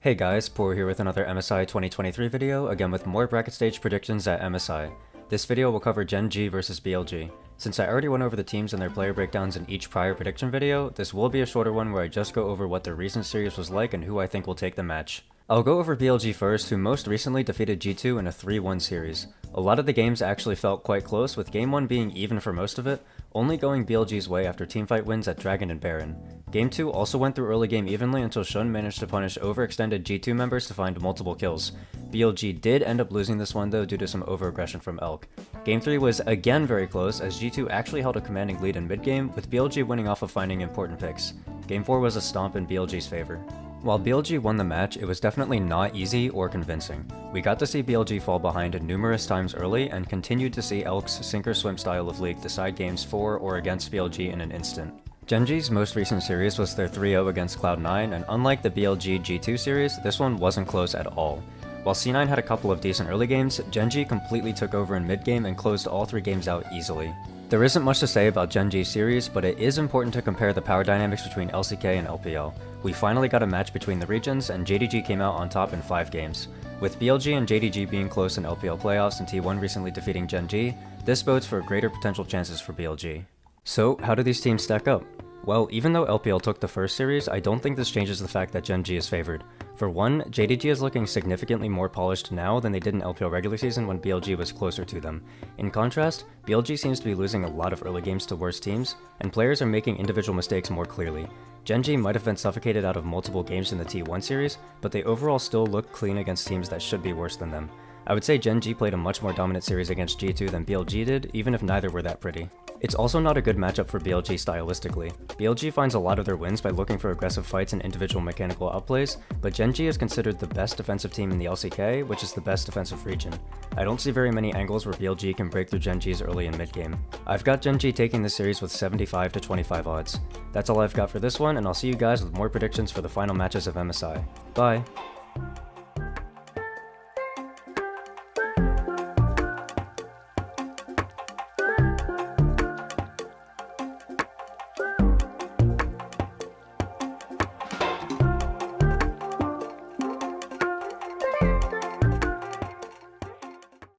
Hey guys, Poro here with another MSI 2023 video, again with more bracket stage predictions at MSI. This video will cover Gen G versus BLG. Since I already went over the teams and their player breakdowns in each prior prediction video, this will be a shorter one where I just go over what their recent series was like and who I think will take the match. I'll go over BLG first, who most recently defeated G2 in a 3-1 series. A lot of the games actually felt quite close, with Game 1 being even for most of it, only going BLG's way after teamfight wins at Dragon and Baron. Game 2 also went through early game evenly until Shun managed to punish overextended G2 members to find multiple kills. BLG did end up losing this one though due to some overaggression from Elk. Game 3 was again very close as G2 actually held a commanding lead in mid-game, with BLG winning off of finding important picks. Game 4 was a stomp in BLG's favor. While BLG won the match, it was definitely not easy or convincing. We got to see BLG fall behind numerous times early and continued to see Elk's sink-or-swim style of league decide games for or against BLG in an instant. Gen G's most recent series was their 3-0 against Cloud9, and unlike the BLG G2 series, this one wasn't close at all. While C9 had a couple of decent early games, Gen G completely took over in mid-game and closed all 3 games out easily. There isn't much to say about Gen G's series, but it is important to compare the power dynamics between LCK and LPL. We finally got a match between the regions, and JDG came out on top in 5 games. With BLG and JDG being close in LPL playoffs and T1 recently defeating Gen G, this bodes for greater potential chances for BLG. So, how do these teams stack up? Well, even though LPL took the first series, I don't think this changes the fact that Gen G is favored. For one, JDG is looking significantly more polished now than they did in LPL regular season when BLG was closer to them. In contrast, BLG seems to be losing a lot of early games to worse teams, and players are making individual mistakes more clearly. Gen G might have been suffocated out of multiple games in the T1 series, but they overall still look clean against teams that should be worse than them. I would say Gen G played a much more dominant series against G2 than BLG did, even if neither were that pretty. It's also not a good matchup for BLG stylistically. BLG finds a lot of their wins by looking for aggressive fights and individual mechanical outplays, but Gen G is considered the best defensive team in the LCK, which is the best defensive region. I don't see very many angles where BLG can break through Gen G's early and mid game. I've got Gen G taking this series with 75 to 25 odds. That's all I've got for this one, and I'll see you guys with more predictions for the final matches of MSI. Bye!